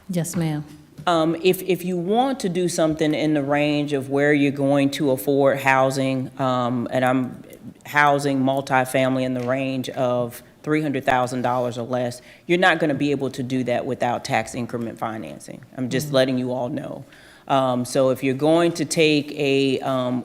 Yes, ma'am. If you want to do something in the range of where you're going to afford housing, and I'm housing multifamily in the range of $300,000 or less, you're not going to be able to do that without tax increment financing. I'm just letting you all know. So if you're going to take a,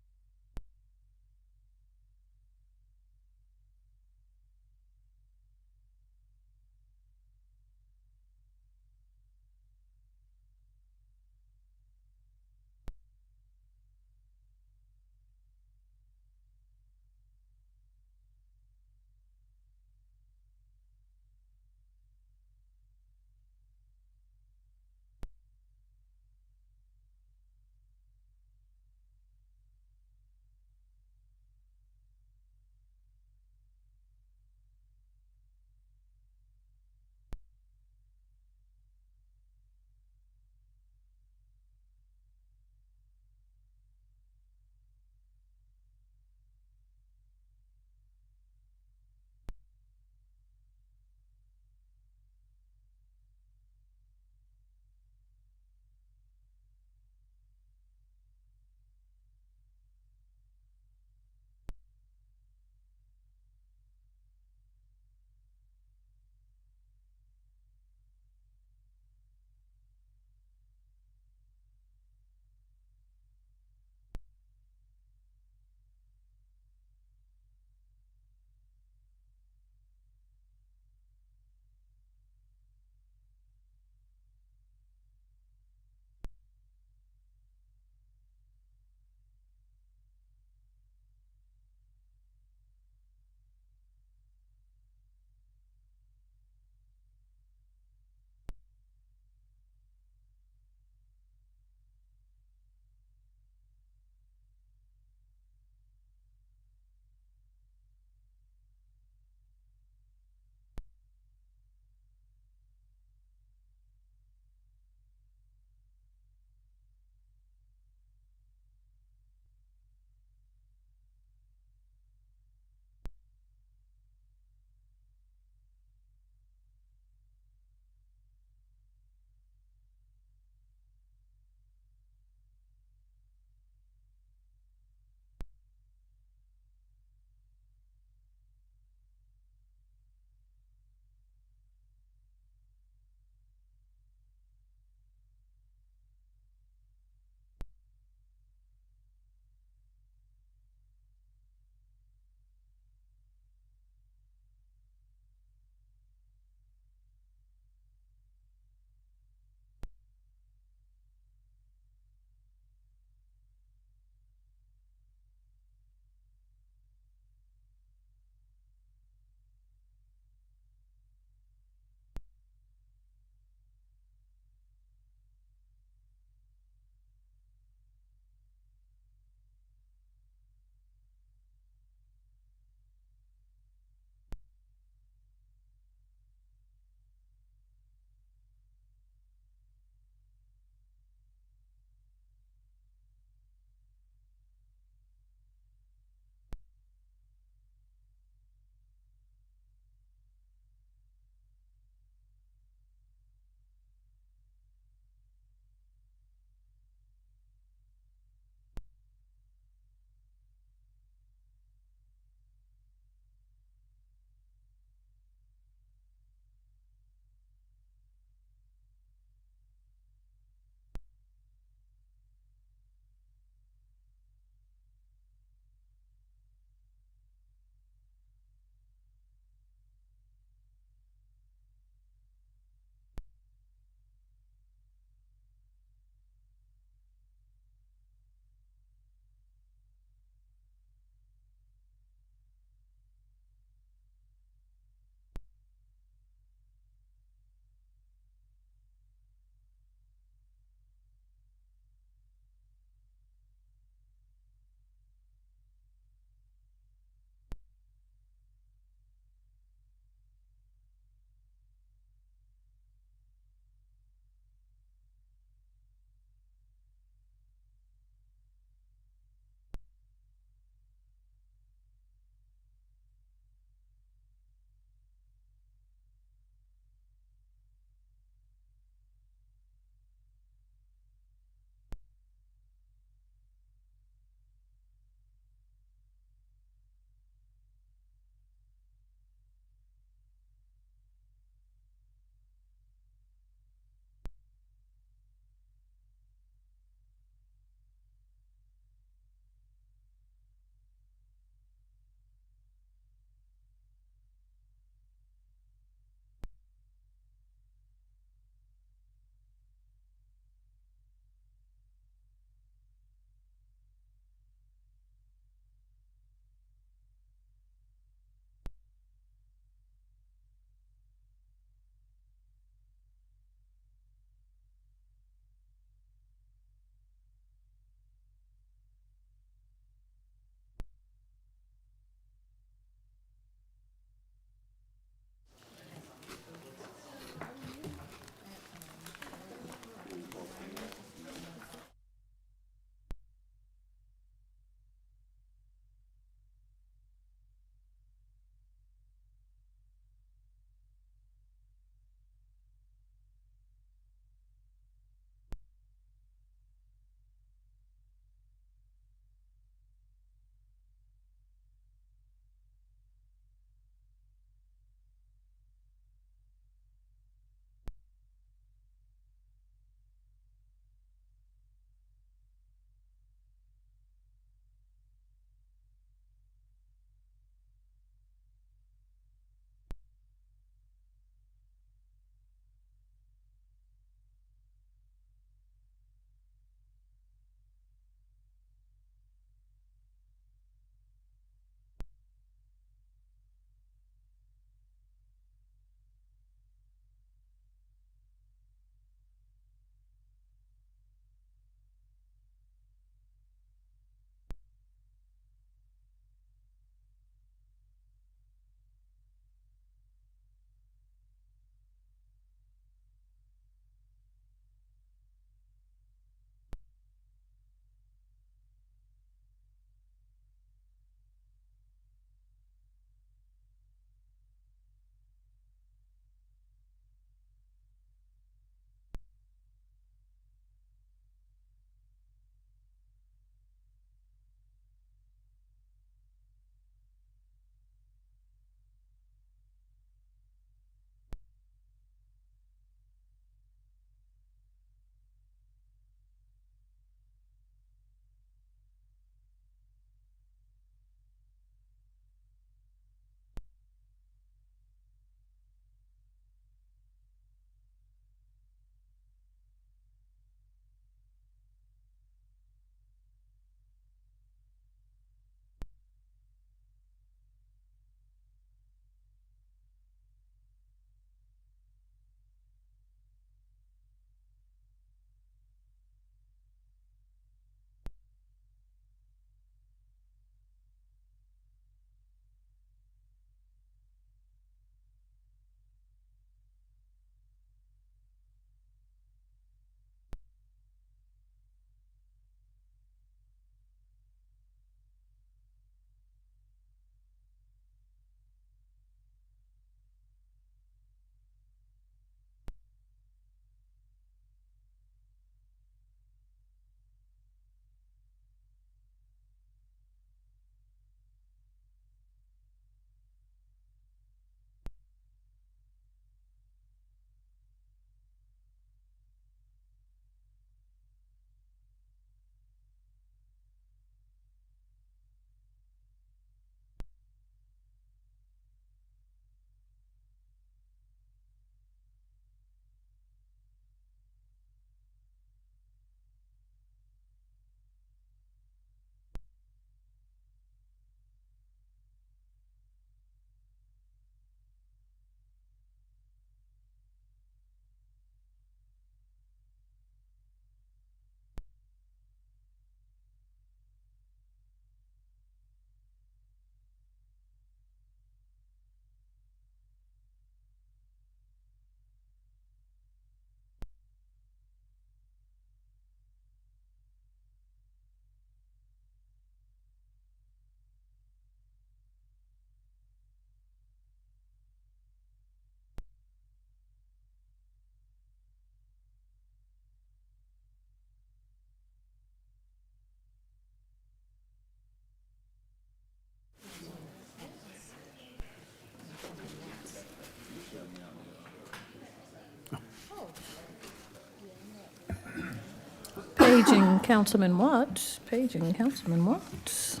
Paging Councilman Watts. Paging Councilman Watts.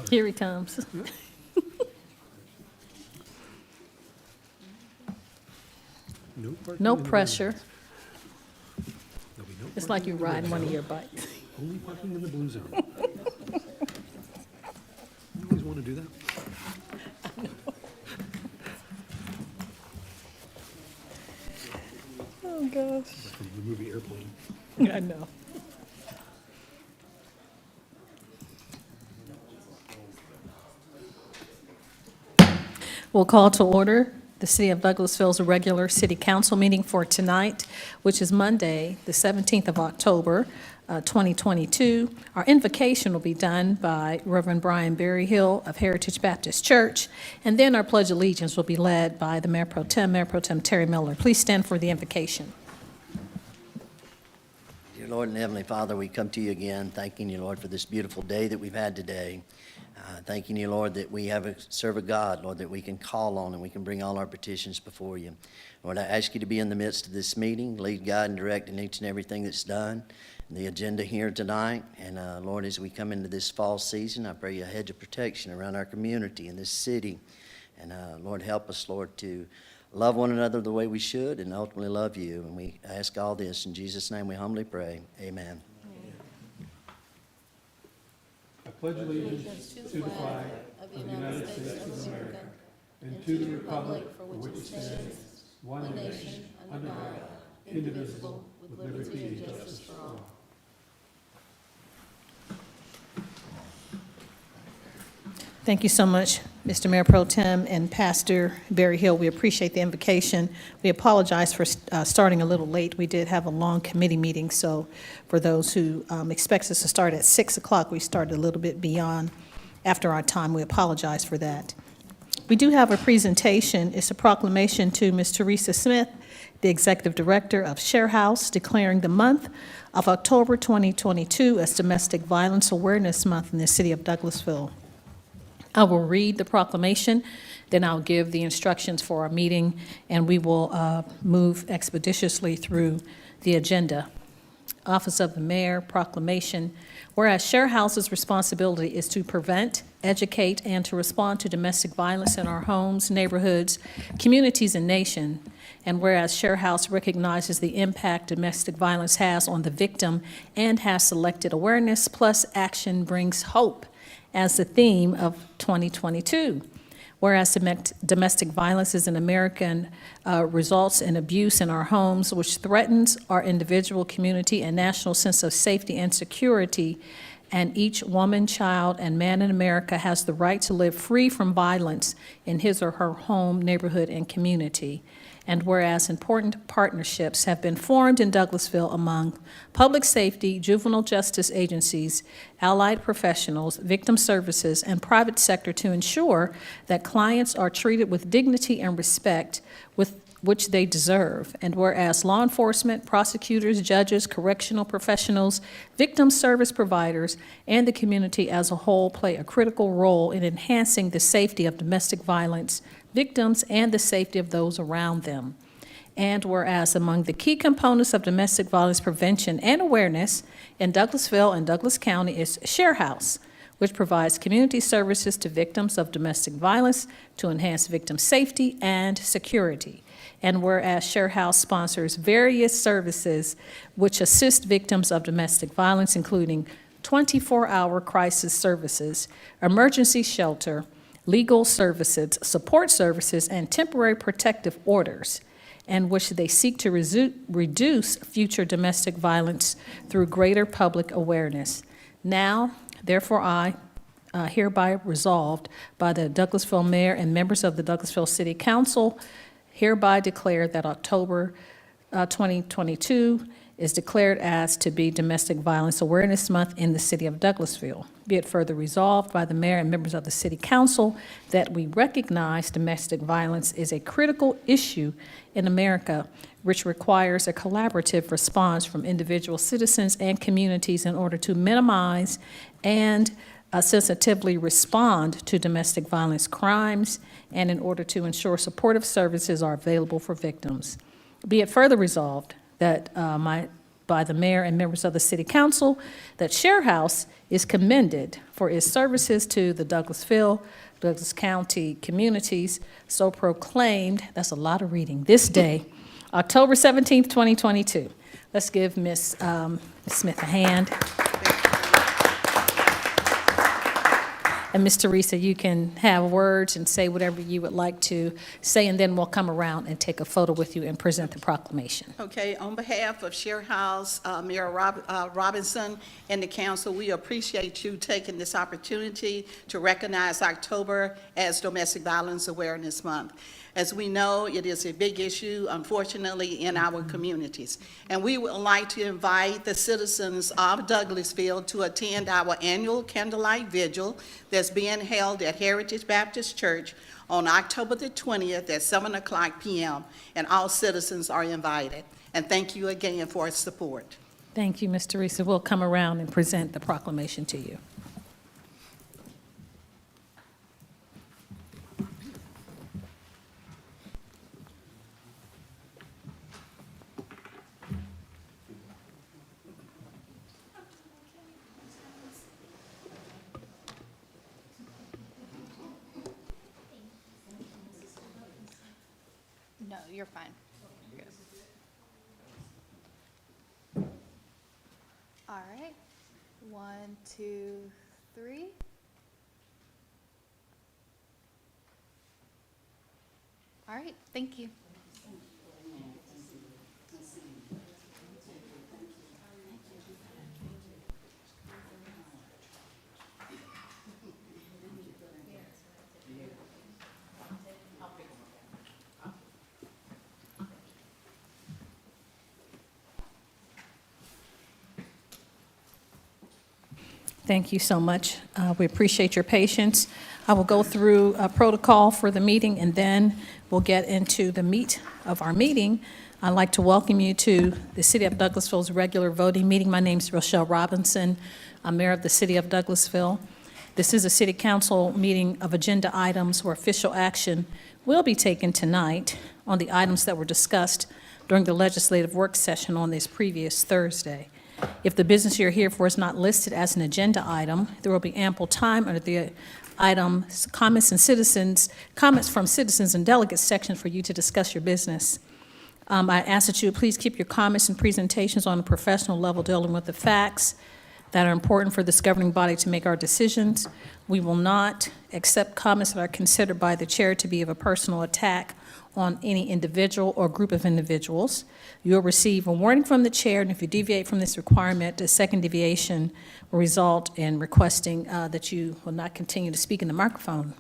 Here he comes. No pressure. It's like you're riding one of your bikes. Only parking in the blue zone. You always want to do that? Oh, gosh. From the movie Airplane. I know. We'll call to order the City of Douglasville's regular city council meeting for tonight, which is Monday, the 17th of October, 2022. Our invocation will be done by Reverend Brian Berryhill of Heritage Baptist Church, and then our Pledge of Allegiance will be led by the Mayor Pro Tem Terry Miller. Please stand for the invocation. Dear Lord and Heavenly Father, we come to you again, thanking you, Lord, for this beautiful day that we've had today. Thanking you, Lord, that we serve a God, Lord, that we can call on and we can bring all our petitions before you. Lord, I ask you to be in the midst of this meeting, lead, guide, and direct in each and everything that's done, the agenda here tonight. And Lord, as we come into this fall season, I pray a hedge of protection around our community and this city. And Lord, help us, Lord, to love one another the way we should and ultimately love you. And we ask all this in Jesus' name we humbly pray. Amen. I pledge allegiance to the flag of the United States of America and to the republic for which it stands, one nation, under God, indivisible, with liberty and justice for all. Thank you so much, Mr. Mayor Pro Tem and Pastor Berryhill. We appreciate the invocation. We apologize for starting a little late. We did have a long committee meeting, so for those who expect us to start at 6 o'clock, we started a little bit beyond after our time. We apologize for that. We do have a presentation. It's a proclamation to Ms. Teresa Smith, the Executive Director of Share House, declaring the month of October 2022 as Domestic Violence Awareness Month in the city of Douglasville. I will read the proclamation, then I'll give the instructions for our meeting, and we will move expeditiously through the agenda. Office of the Mayor, proclamation. Whereas Share House's responsibility is to prevent, educate, and to respond to domestic violence in our homes, neighborhoods, communities, and nation. And whereas Share House recognizes the impact domestic violence has on the victim and has selected awareness plus action brings hope as the theme of 2022. Whereas domestic violence is an American results in abuse in our homes, which threatens our individual, community, and national sense of safety and security, and each woman, child, and man in America has the right to live free from violence in his or her home, neighborhood, and community. And whereas important partnerships have been formed in Douglasville among public safety, juvenile justice agencies, allied professionals, victim services, and private sector to ensure that clients are treated with dignity and respect with which they deserve. And whereas law enforcement, prosecutors, judges, correctional professionals, victim service providers, and the community as a whole play a critical role in enhancing the safety of domestic violence victims and the safety of those around them. And whereas among the key components of domestic violence prevention and awareness in Douglasville and Douglas County is Share House, which provides community services to victims of domestic violence to enhance victim safety and security. And whereas Share House sponsors various services which assist victims of domestic violence, including 24-hour crisis services, emergency shelter, legal services, support services, and temporary protective orders, and which they seek to reduce future domestic violence through greater public awareness. Now, therefore, I hereby resolved by the Douglasville Mayor and members of the Douglasville City Council, hereby declare that October 2022 is declared as to be Domestic Violence Awareness Month in the city of Douglasville. Be it further resolved by the mayor and members of the city council that we recognize domestic violence is a critical issue in America, which requires a collaborative response from individual citizens and communities in order to minimize and sensitively respond to domestic violence crimes, and in order to ensure supportive services are available for victims. Be it further resolved that by the mayor and members of the city council, that Share House is commended for its services to the Douglasville, Douglas County communities, so proclaimed, that's a lot of reading, this day, October 17th, 2022. Let's give Ms. Smith a hand. And Ms. Teresa, you can have words and say whatever you would like to say, and then we'll come around and take a photo with you and present the proclamation. Okay, on behalf of Share House, Mayor Robinson, and the council, we appreciate you taking this opportunity to recognize October as Domestic Violence Awareness Month. As we know, it is a big issue, unfortunately, in our communities. And we would like to invite the citizens of Douglasville to attend our annual candlelight vigil that's being held at Heritage Baptist Church on October the 20th at 7:00 p.m. And all citizens are invited. And thank you again for your support. Thank you, Ms. Teresa. We'll come around and present the proclamation to you. No, you're fine. You're good. All right. 1, 2, 3. All right. Thank you. Thank you so much. We appreciate your patience. I will go through a protocol for the meeting, and then we'll get into the meat of our meeting. I'd like to welcome you to the City of Douglasville's regular voting meeting. My name is Rochelle Robinson. I'm Mayor of the City of Douglasville. This is a City Council meeting of agenda items where official action will be taken tonight on the items that were discussed during the legislative work session on this previous Thursday. If the business you're here for is not listed as an agenda item, there will be ample time under the item comments from citizens and delegates section for you to discuss your business. I ask that you please keep your comments and presentations on a professional level, dealing with the facts that are important for this governing body to make our decisions. We will not accept comments that are considered by the chair to be of a personal attack on any individual or group of individuals. You'll receive a warning from the chair, and if you deviate from this requirement, a second deviation will result in requesting that you will not continue to speak in the microphone.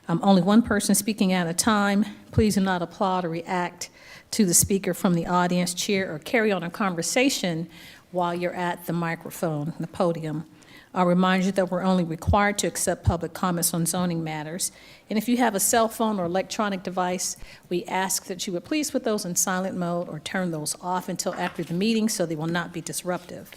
Only one person speaking at a time. Please do not applaud or react to the speaker from the audience, cheer, or carry on a conversation while you're at the microphone, the podium. I'll remind you that we're only required to accept public comments on zoning matters. And if you have a cell phone or electronic device, we ask that you would please put those in silent mode or turn those off until after the meeting so they will not be disruptive.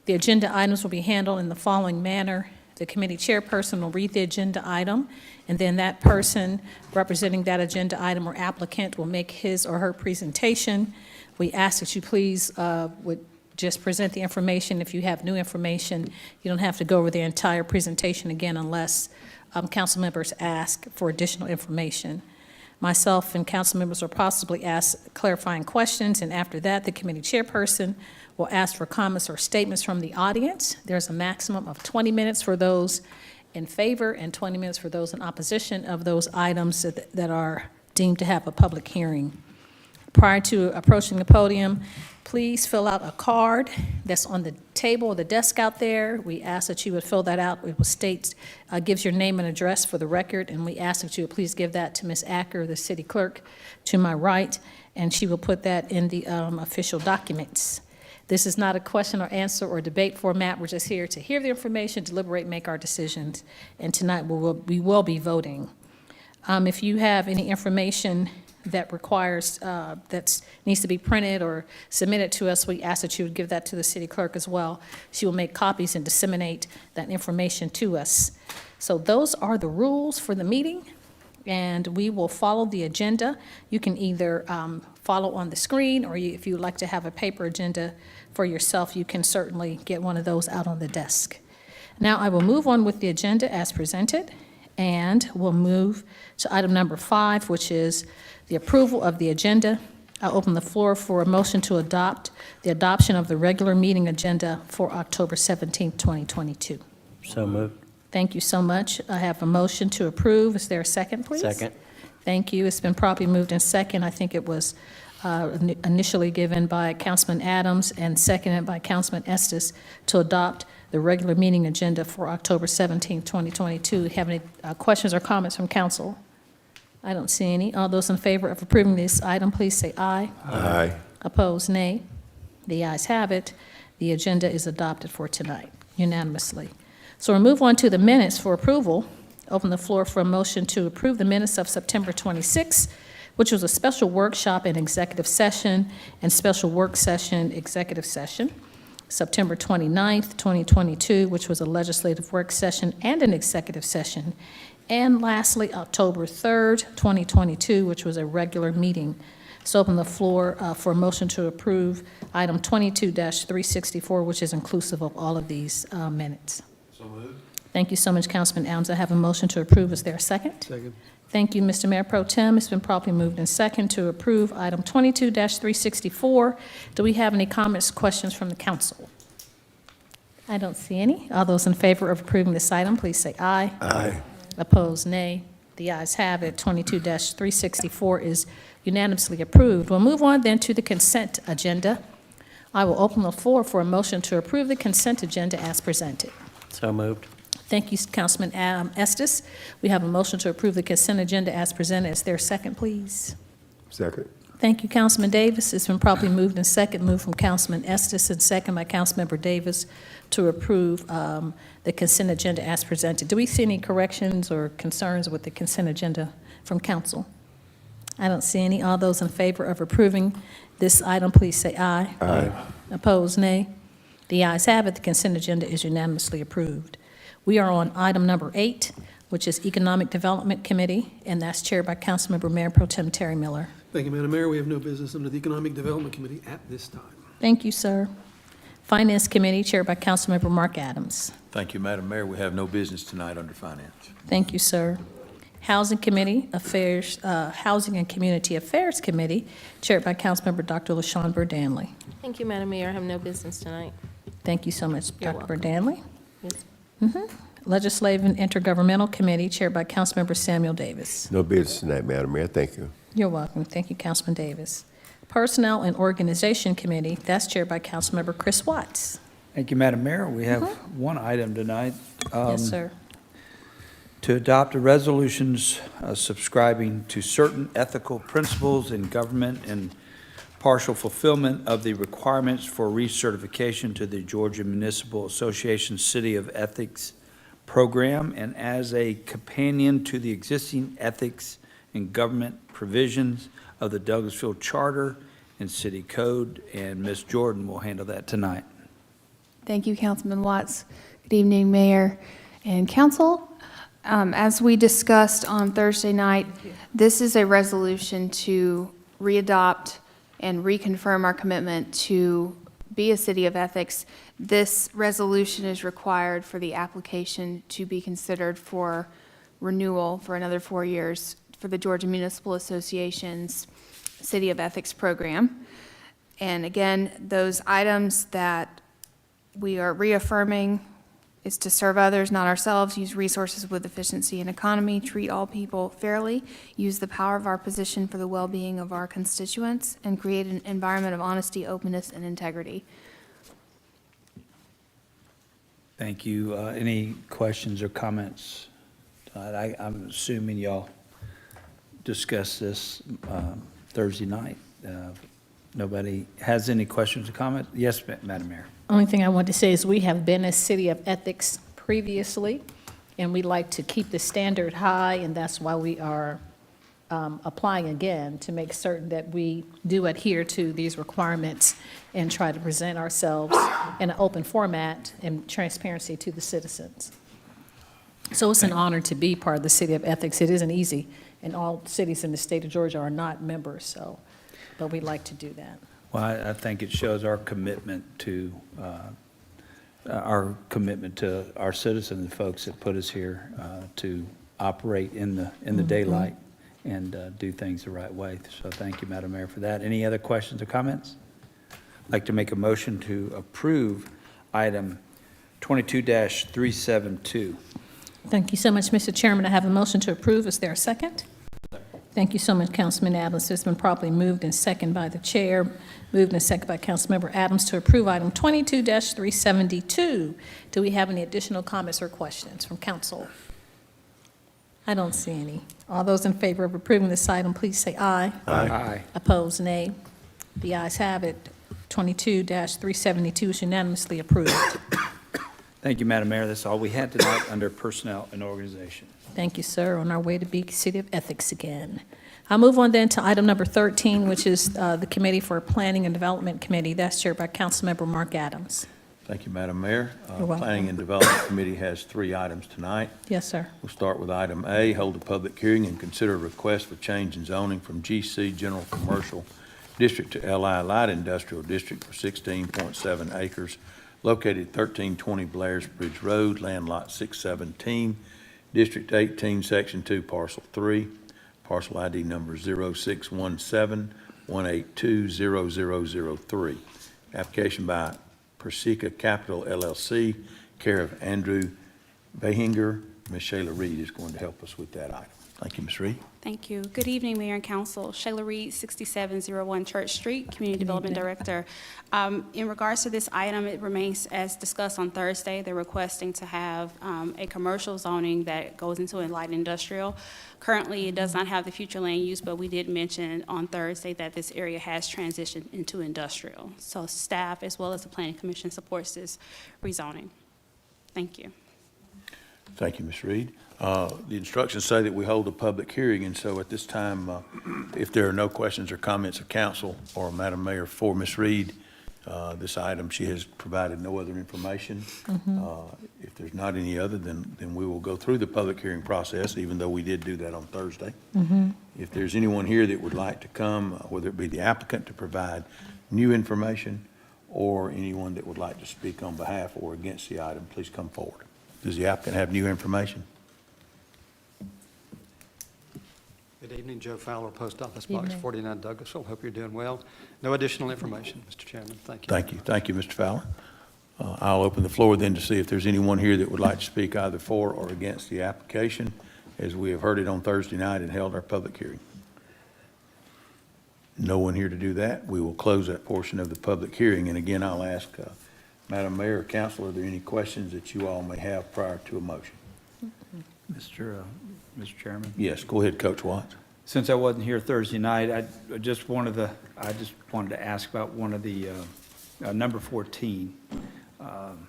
The agenda items will be handled in the following manner. The committee chairperson will read the agenda item, and then that person representing that agenda item or applicant will make his or her presentation. We ask that you please would just present the information. If you have new information, you don't have to go over the entire presentation again unless council members ask for additional information. Myself and council members will possibly ask clarifying questions, and after that, the committee chairperson will ask for comments or statements from the audience. There's a maximum of 20 minutes for those in favor and 20 minutes for those in opposition of those items that are deemed to have a public hearing. Prior to approaching the podium, please fill out a card that's on the table or the desk out there. We ask that you would fill that out. It will state, gives your name and address for the record, and we ask that you would please give that to Ms. Acker, the city clerk, to my right, and she will put that in the official documents. This is not a question or answer or debate format. We're just here to hear the information, deliberate, make our decisions, and tonight we will be voting. If you have any information that requires, that needs to be printed or submitted to us, we ask that you would give that to the city clerk as well. She will make copies and disseminate that information to us. So those are the rules for the meeting. and we will follow the agenda. You can either follow on the screen, or if you would like to have a paper agenda for yourself, you can certainly get one of those out on the desk. Now, I will move on with the agenda as presented, and we'll move to item number 5, which is the approval of the agenda. I'll open the floor for a motion to adopt the adoption of the regular meeting agenda for October 17th, 2022. So moved. Thank you so much. I have a motion to approve. Is there a second, please? Second. Thank you. It's been properly moved in second. I think it was initially given by Councilman Adams and seconded by Councilman Estes to adopt the regular meeting agenda for October 17, 2022. Have any questions or comments from council? I don't see any. All those in favor of approving this item, please say aye. Aye. Opposed, nay. The ayes have it. The agenda is adopted for tonight unanimously. So we'll move on to the minutes for approval. Open the floor for a motion to approve the minutes of September 26, which was a special workshop and executive session, and special work session, executive session. September 29th, 2022, which was a legislative work session and an executive session. And lastly, October 3rd, 2022, which was a regular meeting. So open the floor for a motion to approve item 22-364, which is inclusive of all of these minutes. So moved. Thank you so much, Councilman Adams. I have a motion to approve. Is there a second? Second. Thank you, Mr. Mayor Pro Tem. It's been properly moved in second to approve item 22-364. Do we have any comments, questions from the council? I don't see any. All those in favor of approving this item, please say aye. Aye. Opposed, nay. The ayes have it. 22-364 is unanimously approved. We'll move on then to the consent agenda. I will open the floor for a motion to approve the consent agenda as presented. So moved. Thank you, Councilman Estes. We have a motion to approve the consent agenda as presented. Is there a second, please? Second. Thank you, Councilman Davis. It's been properly moved in second, moved from Councilman Estes and second by Councilmember Davis to approve the consent agenda as presented. Do we see any corrections or concerns with the consent agenda from council? I don't see any. All those in favor of approving this item, please say aye. Aye. Opposed, nay. The ayes have it. The consent agenda is unanimously approved. We are on item number 8, which is Economic Development Committee, and that's chaired by Councilmember Mayor Pro Tem Terry Miller. Thank you, Madam Mayor. We have no business under the Economic Development Committee at this time. Thank you, sir. Finance Committee, chaired by Councilmember Mark Adams. Thank you, Madam Mayor. We have no business tonight under finance. Thank you, sir. Housing Committee, Housing and Community Affairs Committee, chaired by Councilmember Dr. LaShawn Burdanley. Thank you, Madam Mayor. I have no business tonight. Thank you so much, You're Dr. welcome. Burdanley. Yes. Legislative and Intergovernmental Committee, chaired by Councilmember Samuel Davis. No business tonight, Madam Mayor. Thank you. You're welcome. Thank you, Councilman Davis. Personnel and Organization Committee, that's chaired by Councilmember Chris Watts. Thank you, Madam Mayor. We have one item tonight. Yes, sir. To adopt a resolutions subscribing to certain ethical principles in government and partial fulfillment of the requirements for recertification to the Georgia Municipal Association City of Ethics program, and as a companion to the existing ethics and government provisions of the Douglasville Charter and City Code, and Ms. Jordan will handle that tonight. Thank you, Councilman Watts. Good evening, Mayor and Council. As we discussed on Thursday night, this is a resolution to readopt and reconfirm our commitment to be a city of ethics. This resolution is required for the application to be considered for renewal for another 4 years for the Georgia Municipal Association's City of Ethics program. And again, those items that we are reaffirming is to serve others, not ourselves, use resources with efficiency and economy, treat all people fairly, use the power of our position for the well-being of our constituents, and create an environment of honesty, openness, and integrity. Thank you. Any questions or comments? I'm assuming y'all discussed this Thursday night. Nobody has any questions or comments? Yes, Madam Mayor. Only thing I want to say is we have been a city of ethics previously, and we'd like to keep the standard high, and that's why we are applying again to make certain that we do adhere to these requirements and try to present ourselves in an open format and transparency to the citizens. So it's an honor to be part of the City of Ethics. It isn't easy, and all cities in the state of Georgia are not members, so, but we'd like to do that. Well, I think it shows our commitment to our citizens, the folks that put us here to operate in the daylight and do things the right way. So thank you, Madam Mayor, for that. Any other questions or comments? I'd like to make a motion to approve item 22-372. Thank you so much, Mr. Chairman. I have a motion to approve. Is there a second? Thank you so much, Councilman Adams. It's been properly moved and seconded by the chair, moved and seconded by Councilmember Adams to approve item 22-372. Do we have any additional comments or questions from council? I don't see any. All those in favor of approving this item, please say aye. Aye. Opposed, nay. The ayes have it. 22-372 is unanimously approved. Thank you, Madam Mayor. That's all we had tonight under Personnel and Organization. Thank you, sir. On our way to be City of Ethics again. I'll move on then to item number 13, which is the Committee for Planning and Development Committee. That's chaired by Councilmember Mark Adams. Thank you, Madam Mayor. You're welcome. Planning and Development Committee has 3 items tonight. Yes, sir. We'll start with item A, hold a public hearing and consider a request for change in zoning from GC General Commercial District to LI Light Industrial District for 16.7 acres located 1320 Blairs Bridge Road, land lot 617, District 18, Section 2, Parcel 3, parcel ID number 0617-182-0003. Application by Persica Capital LLC, care of Andrew Behinger. Ms. Shayla Reed is going to help us with that item. Thank you, Ms. Reed. Thank you. Good evening, Mayor and Council. Shayla Reed, 6701 Church Street, Community Development Director. In regards to this item, it remains as discussed on Thursday. They're requesting to have a commercial zoning that goes into a light industrial. Currently, it does not have the future land use, but we did mention on Thursday that this area has transitioned into industrial. So staff, as well as the Planning Commission, supports this rezoning. Thank you. Thank you, Ms. Reed. The instructions say that we hold a public hearing, and so at this time, if there are no questions or comments of council or Madam Mayor for Ms. Reed, this item, she has provided no other information. If there's not any other, then we will go through the public hearing process, even though we did do that on Thursday. If there's anyone here that would like to come, whether it be the applicant to provide new information or anyone that would like to speak on behalf or against the item, please come forward. Does the applicant have new information? Good evening, Joe Fowler, Post Office Box 49, Douglasville. Hope you're doing well. No additional information, Mr. Chairman. Thank you. Thank you. Thank you, Mr. Fowler. I'll open the floor then to see if there's anyone here that would like to speak either for or against the application, as we have heard it on Thursday night and held our public hearing. No one here to do that. We will close that portion of the public hearing. And again, I'll ask Madam Mayor or Council, are there any questions that you all may have prior to a motion? Mr. Chairman? Yes, go ahead, Coach Watts. Since I wasn't here Thursday night, I just wanted to ask about one of the, number 14, on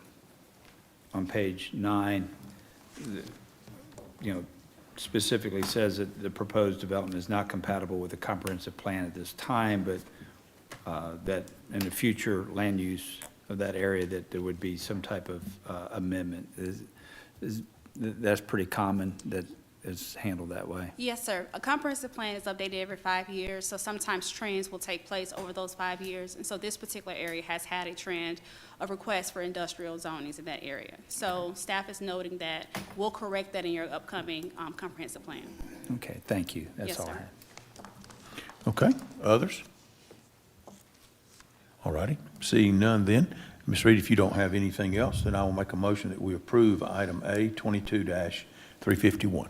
page 9, specifically says that the proposed development is not compatible with the comprehensive plan at this time, but that in the future land use of that area, that there would be some type of amendment. That's pretty common that it's handled that way. Yes, sir. A comprehensive plan is updated every 5 years, so sometimes trends will take place over those 5 years. And so this particular area has had a trend of requests for industrial zonings in that area. So staff is noting that we'll correct that in your upcoming comprehensive plan. Okay, thank you. That's Yes, all I sir. had. Okay, others? All righty, seeing none then. Ms. Reed, if you don't have anything else, then I will make a motion that we approve item A, 22-351.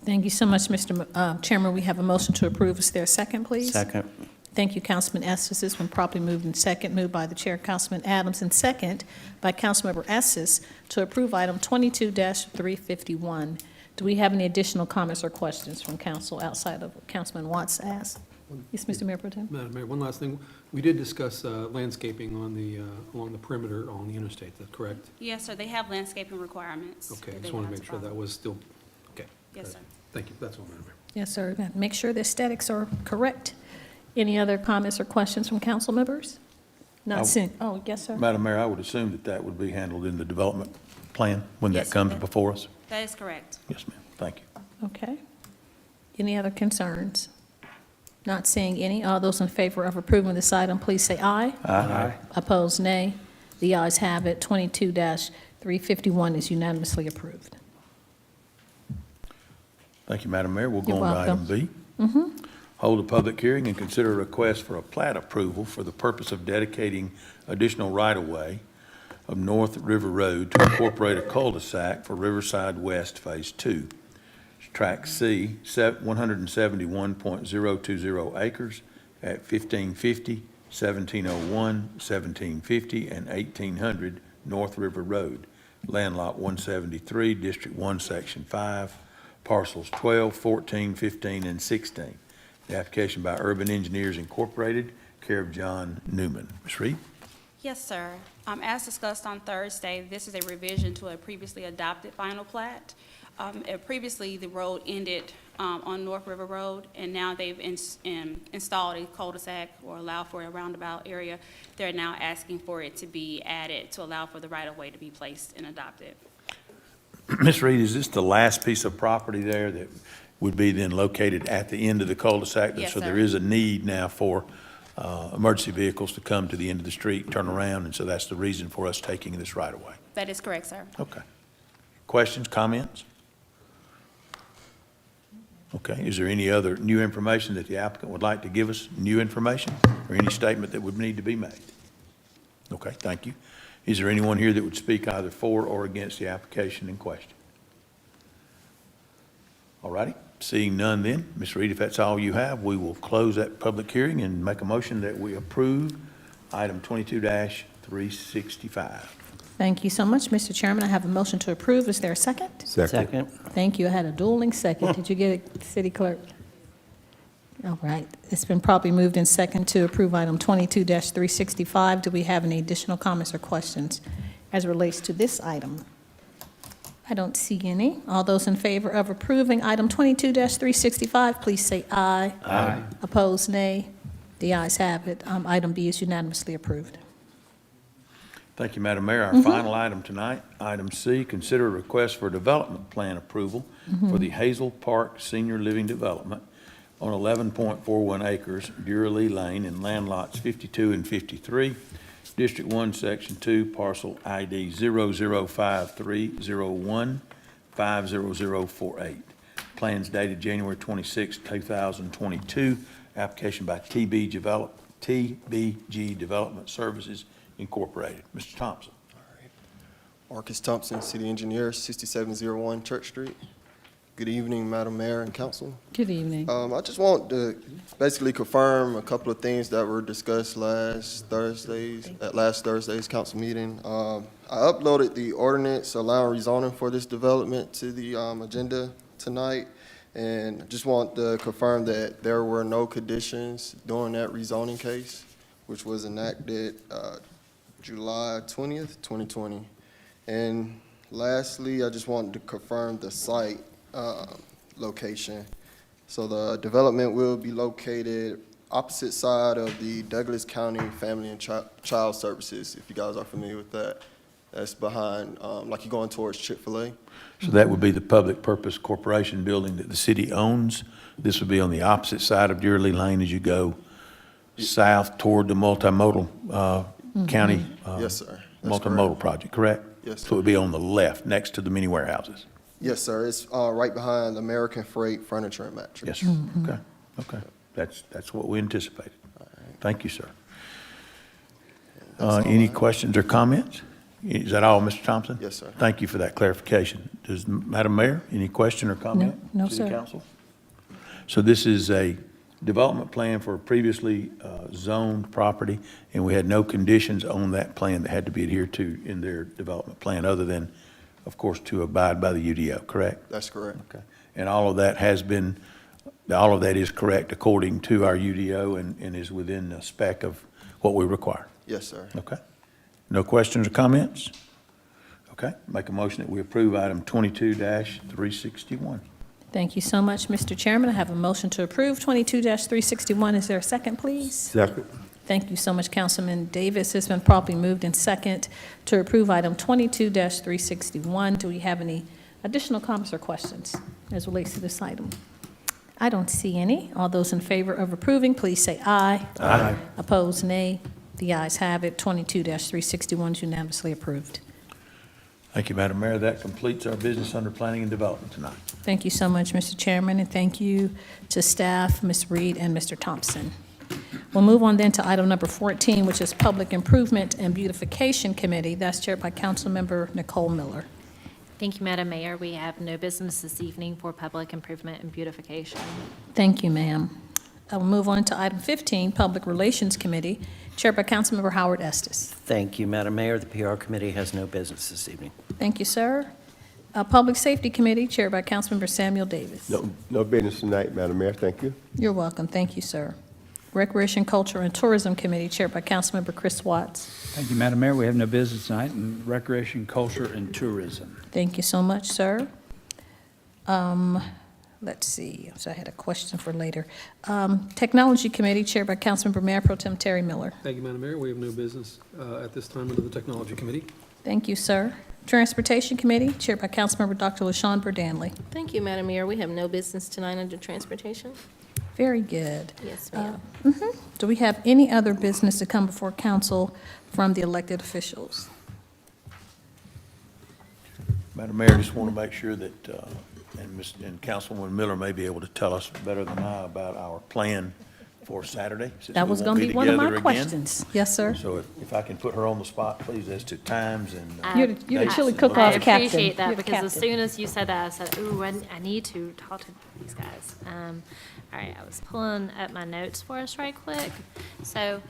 Thank you so much, Mr. Chairman. We have a motion to approve. Is there a second, please? Second. Thank you, Councilman Estes. This been properly moved and second, moved by the chair, Councilman Adams, and second by Councilmember Estes to approve item 22-351. Do we have any additional comments or questions from council outside of what Councilman Watts asked? Yes, Mr. Mayor Pro Tem. Madam Mayor, one last thing. We did discuss landscaping on the, along the perimeter on the interstate, is that correct? Yes, sir. They have landscaping requirements. Okay, that I they just want to will make have sure that follow. was still, okay. Yes, Good. sir. Thank you. That's all, Madam Mayor. Yes, sir. Make sure the aesthetics are correct. Any other comments or questions from council members? Not seeing, oh, yes, sir. Madam Mayor, I would assume that that would be handled in the development plan when that Yes, comes that- before us? That is correct. Yes, ma'am. Thank you. Okay. Any other concerns? Not seeing any. All those in favor of approving this item, please say aye. Aye. Opposed, nay. The ayes have it. 22-351 is unanimously approved. Thank you, Madam Mayor. We'll go You're on to item welcome. B. Hold a public hearing and consider a request for a plat approval for the purpose of dedicating additional right-of-way of North River Road to incorporate a cul-de-sac for Riverside West Phase 2. Track C, 171.020 acres at 1550, 1701, 1750, and 1800 North River Road, Land Lot 173, District 1, Section 5, parcels 12, 14, 15, and 16. The application by Urban Engineers Incorporated, care of John Newman. Ms. Reed? Yes, sir. As discussed on Thursday, this is a revision to a previously adopted final plat. Previously, the road ended on North River Road, and now they've installed a cul-de-sac or allow for a roundabout area. They're now asking for it to be added to allow for the right-of-way to be placed and adopted. Ms. Reed, is this the last piece of property there that would be then located at the end of the cul-de-sac? Yes, So sir. there is a need now for emergency vehicles to come to the end of the street, turn around, and so that's the reason for us taking this right away. That is correct, sir. Okay. Questions, comments? Okay, is there any other new information that the applicant would like to give us, new information, or any statement that would need to be made? Okay, thank you. Is there anyone here that would speak either for or against the application in question? All righty, seeing none then, Ms. Reed, if that's all you have, we will close that public hearing and make a motion that we approve item 22-365. Thank you so much, Mr. Chairman. I have a motion to approve. Is there a second? Second. Thank you. I had a dueling second. Did you get it, City Clerk? All right. It's been properly moved in second to approve item 22-365. Do we have any additional comments or questions as it relates to this item? I don't see any. All those in favor of approving item 22-365, please say aye. Aye. Opposed, nay. The ayes have it. Item B is unanimously approved. Thank you, Madam Mayor. Our final item tonight, item C, consider a request for development plan approval for the Hazel Park Senior Living Development on 11.41 acres, Duralee Lane, in land lots 52 and 53, District 1, Section 2, parcel ID 005301-50048. Plans dated January 26, 2022. Application by TBG Development Services Incorporated. Mr. Thompson. Marcus Thompson, City Engineer, 6701 Church Street. Good evening, Madam Mayor and Council. Good evening. I just want to basically confirm a couple of things that were discussed last Thursday's council meeting. I uploaded the ordinance allowing rezoning for this development to the agenda tonight, and I just want to confirm that there were no conditions during that rezoning case, which was enacted July 20th, 2020. And lastly, I just wanted to confirm the site location. So the development will be located opposite side of the Douglas County Family and Child Services, if you guys are familiar with that. That's behind, like you're going towards Chick-fil-A. So that would be the public purpose corporation building that the city owns. This would be on the opposite side of Duralee Lane as you go south toward the multimodal county. Yes, sir. That's Multimodal project, correct? Yes, So it would be on the left, next to the mini warehouses. Yes, sir. It's right behind American Freight Furniture and Mattress. Yes, sir. Okay, okay. That's what we anticipated. Thank you, sir. Any questions or comments? Is that all, Mr. Thompson? Yes, sir. Thank you for that clarification. Does, Madam Mayor, any question or comment? No, City sir. Council? So this is a development plan for a previously zoned property, and we had no conditions on that plan that had to be adhered to in their development plan, other than, of course, to abide by the UDO, correct? That's correct. Okay. And all of that is correct according to our UDO and is within the spec of what we require? Yes, sir. Okay. No questions or comments? Okay. Make a motion that we approve item 22-361. Thank you so much, Mr. Chairman. I have a motion to approve 22-361. Is there a second, please? Second. Thank you so much, Councilman Davis. It's been properly moved in second to approve item 22-361. Do we have any additional comments or questions as relates to this item? I don't see any. All those in favor of approving, please say aye. Aye. Opposed, nay. The ayes have it. 22-361 is unanimously approved. Thank you, Madam Mayor. That completes our business under planning and development tonight. Thank you so much, Mr. Chairman, and thank you to staff, Ms. Reed and Mr. Thompson. We'll move on then to item number 14, which is Public Improvement and Beautification Committee. That's chaired by Councilmember Nicole Miller. Thank you, Madam Mayor. We have no business this evening for public improvement and beautification. Thank you, ma'am. I will move on to item 15, Public Relations Committee, chaired by Councilmember Howard Estes. Thank you, Madam Mayor. The PR Committee has no business this evening. Thank you, sir. Public Safety Committee, chaired by Councilmember Samuel Davis. No business tonight, Madam Mayor. Thank you. You're welcome. Thank you, sir. Recreation, Culture, and Tourism Committee, chaired by Councilmember Chris Watts. Thank you, Madam Mayor. We have no business tonight in Recreation, Culture, and Tourism. Thank you so much, sir. Let's see, so I had a question for later. Technology Committee, chaired by Councilmember Mayor Pro Tem Terry Miller. Thank you, Madam Mayor. We have no business at this time under the Technology Committee. Thank you, sir. Transportation Committee, chaired by Councilmember Dr. LaShawn Berdanley. Thank you, Madam Mayor. We have no business tonight under transportation. Very good. Yes, ma'am. Do we have any other business to come before council from the elected officials? Madam Mayor, just want to make sure that, and Councilwoman Miller may be able to tell us better than I about our plan for Saturday. since That we was won't going to be one of my together again. questions. Yes, sir. So if I can put her on the spot, please, as to times and. You're the chili dates. cook-off I captain. appreciate that You're the because as captain. soon as you said that, I said, ooh, I need to talk to these guys. All right, I was pulling up my notes for us right quick. So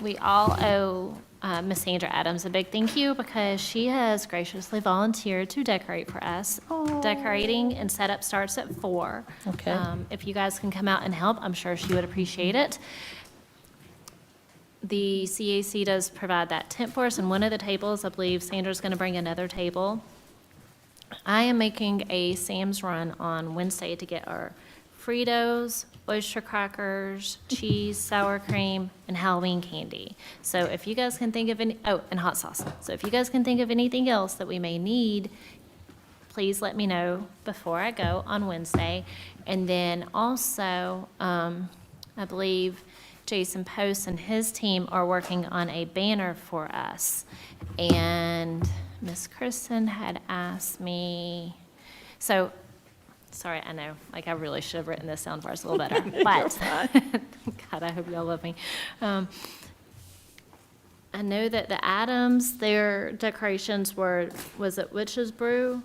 we all owe Miss Sandra Adams a big thank you because she has graciously volunteered to decorate for us. Decorating and setup starts at 4. Okay. If you guys can come out and help, I'm sure she would appreciate it. The CAC does provide that tent for us, and one of the tables, I believe Sandra's going to bring another table. I am making a Sam's Run on Wednesday to get our Fritos, oyster crackers, cheese, sour cream, and Halloween candy. So if you guys can think of any, oh, and hot sauce. So if you guys can think of anything else that we may need, please let me know before I go on Wednesday. And then also, I believe Jason Post and his team are working on a banner for us. And Miss Kristen had asked me, so, sorry, I know, like I really should have written this down for us a little better, but, God, I hope y'all love me. I know that the Adams, their decorations were, was it Witch's Brew?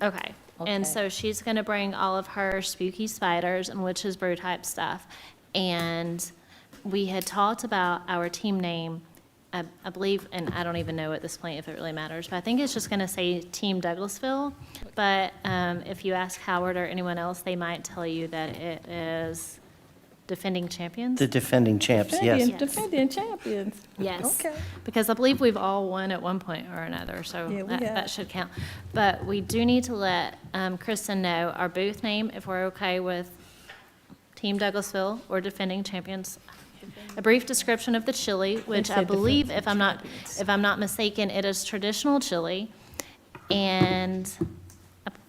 Okay. And Okay. so she's gonna bring all of her spooky spiders and Witch's Brew type stuff. And we had talked about our team name, I believe, and I don't even know at this point if it really matters, but I think it's just going to say Team Douglasville. But if you ask Howard or anyone else, they might tell you that it is Defending Champions. The defending champs, yes. Defending champions. Yes. Okay. Because I believe we've all won at one point or another, so Yeah, we that have. should count. But we do need to let Kristen know our booth name, if we're okay with Team Douglasville or Defending Champions. A brief description of the chili, which I say believe, Defending if I'm not mistaken, it is traditional chili, and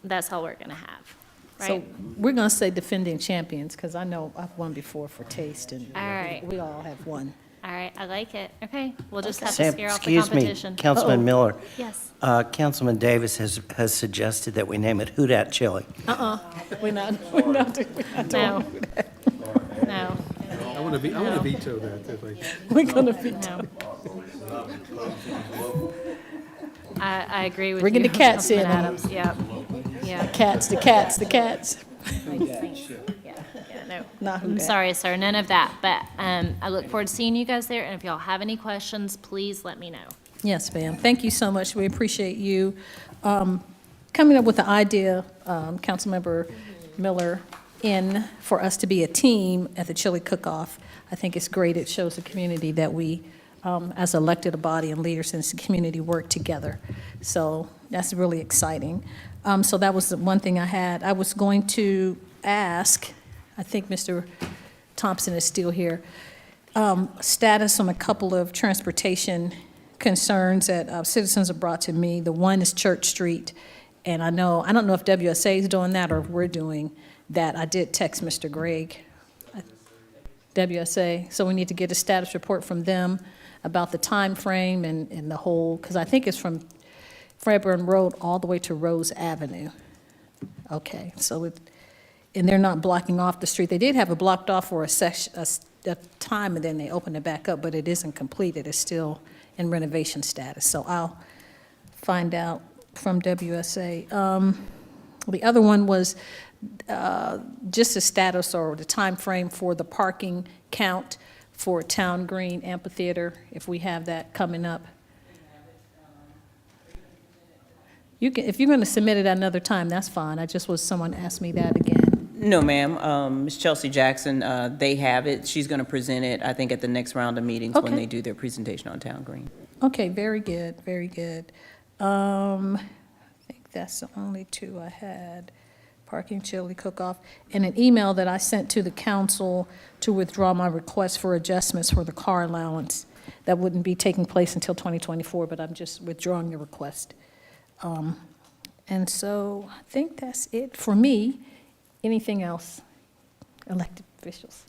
that's all we're gonna have, So right? we're going to say defending champions, because I know I've won before for taste, and All right. we all have won. All right, I like it. Okay, we'll just have to Sam, scare off the excuse me, competition. Councilman Miller. Yes. Councilman Davis has suggested that we name it Who Dat Chili. We're not No. doing that. No, I want to veto that if I. We're going to be, no. I agree with you. Bringing the cats in. Councilman Adams, yep, yeah. the cats. Yeah, no. Not who I'm dat. sorry, sir, none of that, but I look forward to seeing you guys there, and if y'all have any questions, please let me know. Yes, ma'am. Thank you so much. We appreciate you coming up with the idea, Councilmember Miller, for us to be a team at the chili cook-off. I think it's great. It shows the community that we, as elected body and leaders in this community, work together. So that's really exciting. So that was the one thing I had. I was going to ask, I think Mr. Thompson is still here. status on a couple of transportation concerns that citizens have brought to me. The one is Church Street, and I don't know if WSA is doing that or if we're doing that. I did text Mr. Gregg, WSA, so we need to get a status report from them about the time frame and the whole, because I think it's from Fairburn Road all the way to Rose Avenue. Okay, so and they're not blocking off the street. They did have it blocked off for a time, and then they opened it back up, but it isn't completed. It's still in renovation status. So I'll find out from WSA. The other one was just the status or the time frame for the parking count for Town Green Amphitheater, if we have that coming up. You can, if you're going to submit it at another time, that's fine. Someone asked me that again. No, ma'am. Ms. Chelsea Jackson, they have it. She's going to present it, I think, at the next round of meetings when Okay. they do their presentation on Town Green. Okay, very good, very good. I think that's the only two I had. Parking, chili cook-off, and an email that I sent to the council to withdraw my request for adjustments for the car allowance. That wouldn't be taking place until 2024, but I'm just withdrawing the request. And so I think that's it for me. Anything else? Elected officials.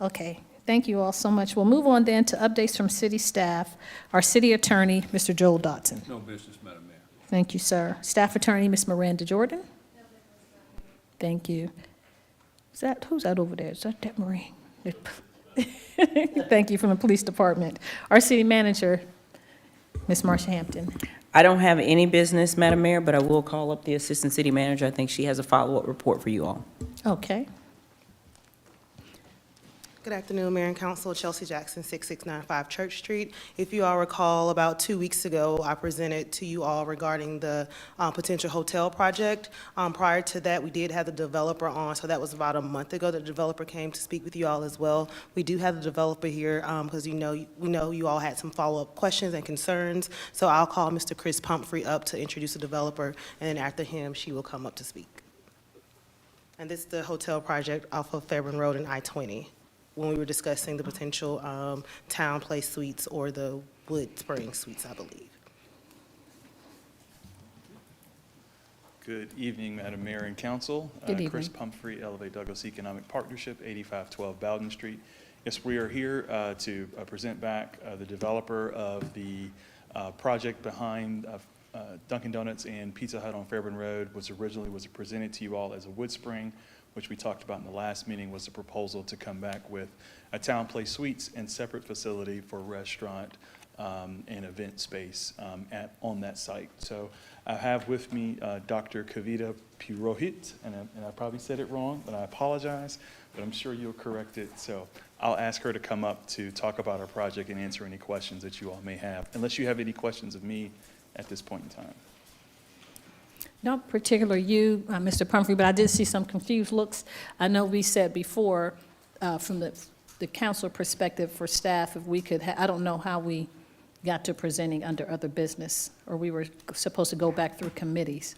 Okay, thank you all so much. We'll move on then to updates from city staff. Our city attorney, Mr. Joel Dotson. No business, Madam Mayor. Thank you, sir. Staff attorney, Ms. Miranda Jordan. Thank you. Who's that over there? Is that Deb Marie? Thank you, from the police department. Our city manager, Ms. Marsha Hampton. I don't have any business, Madam Mayor, but I will call up the Assistant City Manager. I think she has a follow-up report for you all. Okay. Good afternoon, Mayor and Council. Chelsea Jackson, 6695 Church Street. If you all recall, about 2 weeks ago, I presented to you all regarding the potential hotel project. Prior to that, we did have the developer on, so that was about a month ago. The developer came to speak with you all as well. We do have the developer here because we know you all had some follow-up questions and concerns. So I'll call Mr. Chris Pumphrey up to introduce the developer, and then after him, she will come up to speak. And this is the hotel project off of Fairburn Road and I-20. When we were discussing the potential Town Place Suites or the Wood Spring Suites, I believe. Good evening, Madam Mayor and Council. Good evening. Chris Pumphrey, Elevate Douglas Economic Partnership, 8512 Bowden Street. Yes, we are here to present back the developer of the project behind Dunkin' Donuts and Pizza Hut on Fairburn Road, which originally was presented to you all as a Wood Spring, which we talked about in the last meeting, was a proposal to come back with a Town Place Suites and separate facility for restaurant and event space on that site. So I have with me Dr. Kavita Purohit, and I probably said it wrong, but I apologize, but I'm sure you'll correct it. So I'll ask her to come up to talk about our project and answer any questions that you all may have, unless you have any questions of me at this point in time. Not particular you, Mr. Pumphrey, but I did see some confused looks. I know we said before, from the council perspective for staff, if we could, I don't know how we got to presenting under other business, or we were supposed to go back through committees.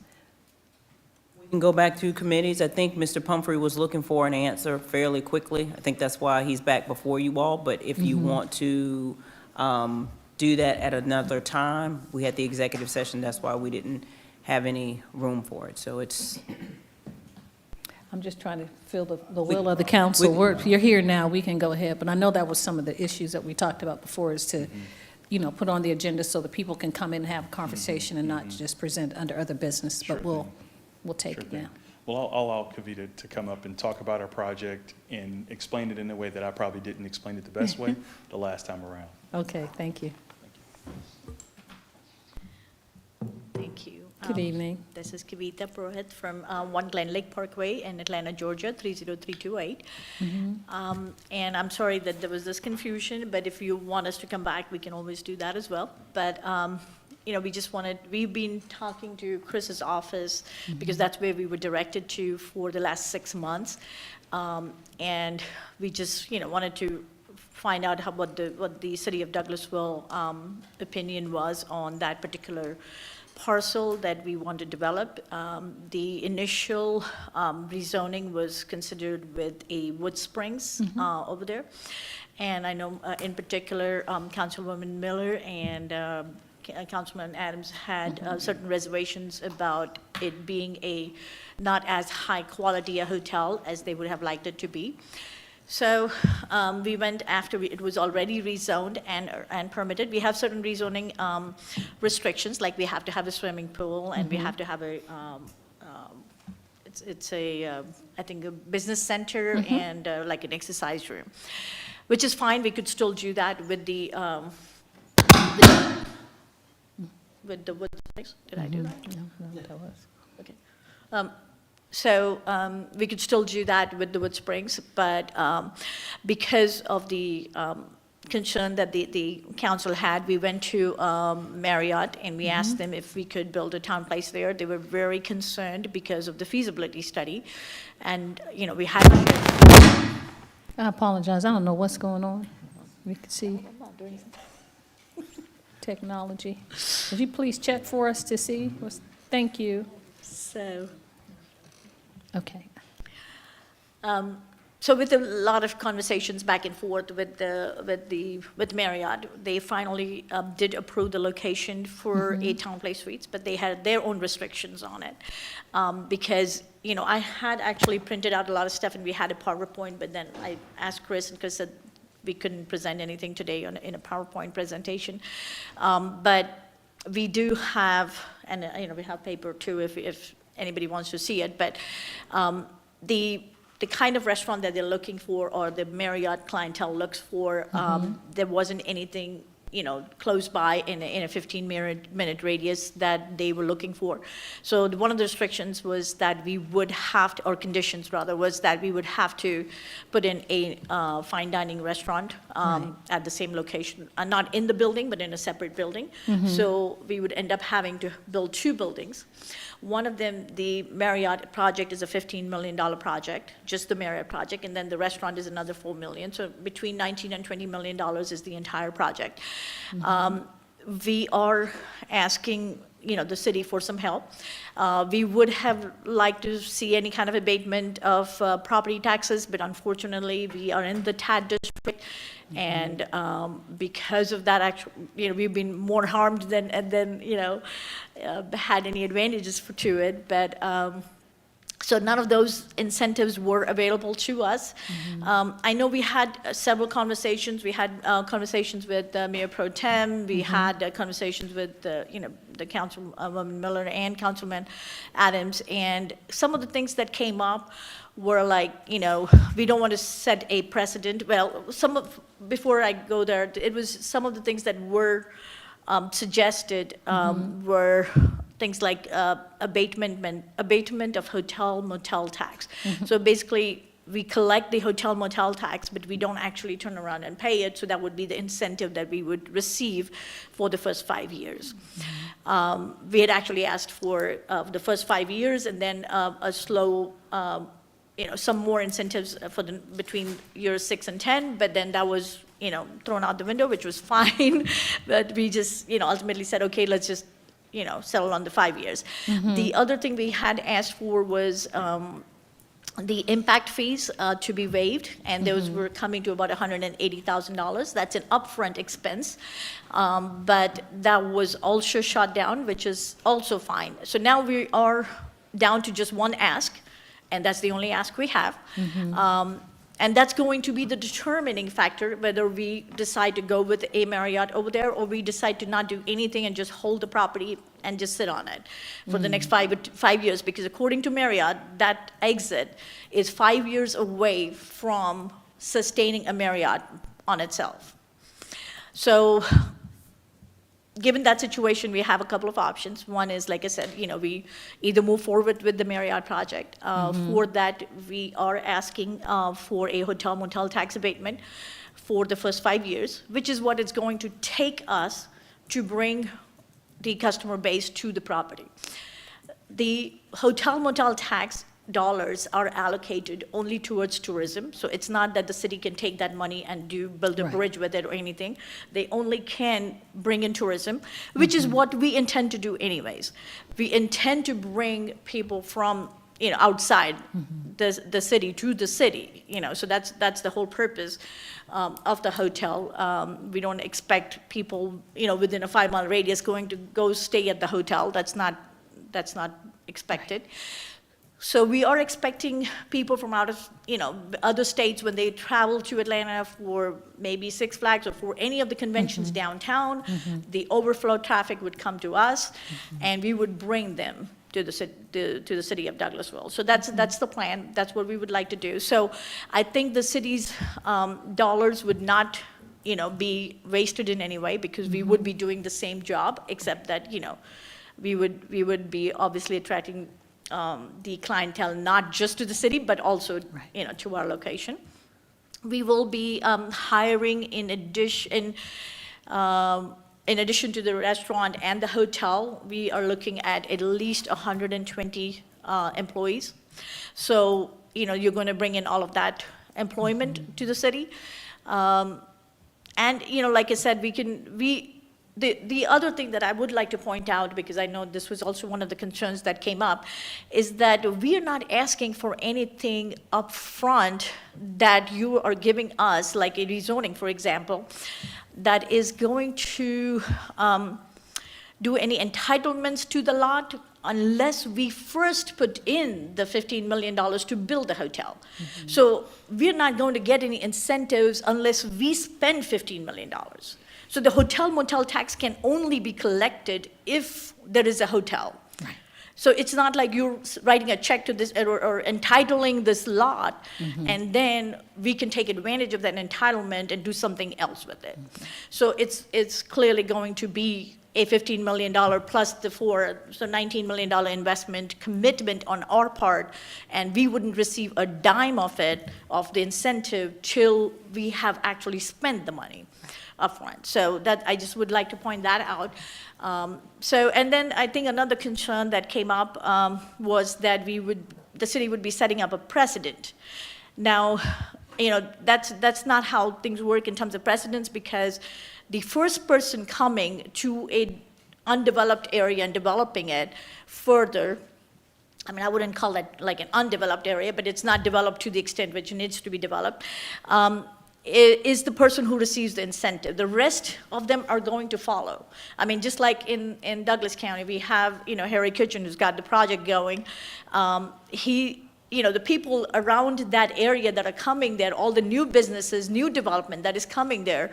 We can go back through committees. I think Mr. Pumphrey was looking for an answer fairly quickly. I think that's why he's back before you all, but if you want to do that at another time, we had the executive session, that's why we didn't have any room for it, so it's. I'm just trying to feel the will of the council. You're here now, we can go ahead, but I know that was some of the issues that we talked about before, is to, put on the agenda so that people can come in and have a conversation and not just present under other business, but we'll take it now. Well, I'll allow Kavita to come up and talk about our project and explain it in a way that I probably didn't explain it the best way the last time around. Okay, thank you. Thank you. Good evening. This is Kavita Purohit from 1 Glen Lake Parkway in Atlanta, Georgia, 30328. And I'm sorry that there was this confusion, but if you want us to come back, we can always do that as well. But, we've been talking to Chris's office because that's where we were directed to for the last 6 months. And we just, wanted to find out what the city of Douglasville opinion was on that particular parcel that we want to develop. The initial rezoning was considered with a Wood Springs over there. And I know in particular, Councilwoman Miller and Councilman Adams had certain reservations about it being a not as high quality a hotel as they would have liked it to be. So we went after it was already rezoned and permitted. We have certain rezoning restrictions, like we have to have a swimming pool and we have to have a, it's a, I think a business center and like an exercise room, which is fine. We could still do that with the Wood Springs. Did I do that? No, that was. Okay. So we could still do that with the Wood Springs, but because of the concern that the council had, we went to Marriott and we asked them if we could build a town place there. They were very concerned because of the feasibility study, and we had to. I apologize, I don't know what's going on. We can see technology. Would you please check for us to see? Thank you. So. Okay. So with a lot of conversations back and forth with Marriott, they finally did approve the location for a town place suites, but they had their own restrictions on it. Because, I had actually printed out a lot of stuff and we had a PowerPoint, but then I asked Chris and Chris said we couldn't present anything today in a PowerPoint presentation. But we do have, and we have paper too if anybody wants to see it, but the kind of restaurant that they're looking for or the Marriott clientele looks for, there wasn't anything close by in a 15-minute radius that they were looking for. So one of the restrictions was that we would have to, or conditions rather, was that we would have to put in a fine dining restaurant at the same location, not in the building, but in a separate building. So we would end up having to build two buildings. One of them, the Marriott project, is a $15 million project, just the Marriott project, and then the restaurant is another $4 million. So between $19 and $20 million is the entire project. We are asking, the city for some help. We would have liked to see any kind of abatement of property taxes, but unfortunately, we are in the TAD district. And because of that, we've been more harmed than had any advantages to it. But so none of those incentives were available to us. I know we had several conversations. We had conversations with Mayor Pro Tem. We had conversations with the Councilwoman Miller and Councilman Adams. And some of the things that came up were like, we don't want to set a precedent. Well, before I go there, it was some of the things that were suggested were things like abatement of hotel motel tax. So basically, we collect the hotel motel tax, but we don't actually turn around and pay it. So that would be the incentive that we would receive for the first 5 years. We had actually asked for the first 5 years and then a slow some more incentives for between years 6 and 10, but then that was, thrown out the window, which was fine. But we just, ultimately said, okay, let's just, settle on the 5 years. The other thing we had asked for was the impact fees to be waived, and those were coming to about $180,000. That's an upfront expense, but that was also shot down, which is also fine. So now we are down to just one ask, and that's the only ask we have. And that's going to be the determining factor, whether we decide to go with a Marriott over there or we decide to not do anything and just hold the property and just sit on it for the next 5 years. Because according to Marriott, that exit is 5 years away from sustaining a Marriott on itself. So given that situation, we have a couple of options. One is, like I said, we either move forward with the Marriott project. For that, we are asking for a hotel motel tax abatement for the first 5 years, which is what it's going to take us to bring the customer base to the property. The hotel motel tax dollars are allocated only towards tourism. So it's not that the city can take that money and build a Right. bridge with it or anything. They only can bring in tourism, which is what we intend to do anyways. We intend to bring people from, outside the city to the city, so that's the whole purpose of the hotel. We don't expect people, within a 5-mile radius going to go stay at the hotel. That's not expected. So we are expecting people from out of, other states when they travel to Atlanta for maybe Six Flags or for any of the conventions downtown, the overflow traffic would come to us, and we would bring them to the city of Douglasville. So that's the plan. That's what we would like to do. So I think the city's dollars would not, be wasted in any way, because we would be doing the same job, except that, we would be obviously attracting the clientele not just to the city, but also, to our location. We will be hiring in addition to the restaurant and the hotel. We are looking at least 120 employees. So, you're going to bring in all of that employment to the city. And, like I said, the other thing that I would like to point out, because I know this was also one of the concerns that came up, is that we are not asking for anything upfront that you are giving us, like a rezoning, for example, that is going to do any entitlements to the lot unless we first put in the $15 million to build the hotel. So we're not going to get any incentives unless we spend $15 million. So the hotel motel tax can only be collected if there is a hotel. Right. So it's not like you're writing a check to this or entitling this lot, and then we can take advantage of that entitlement and do something else with it. So it's clearly going to be a $15 million plus so $19 million investment commitment on our part, and we wouldn't receive a dime of it, of the incentive, till we have actually spent the money upfront. So that, I just would like to point that out. And then I think another concern that came up was that the city would be setting up a precedent. Now, that's not how things work in terms of precedents, because the first person coming to an undeveloped area and developing it further, I wouldn't call that like an undeveloped area, but it's not developed to the extent which it needs to be developed, is the person who receives the incentive. The rest of them are going to follow. Just like in Douglas County, we have, Harry Kitchen, who's got the project going. The people around that area that are coming there, all the new businesses, new development that is coming there,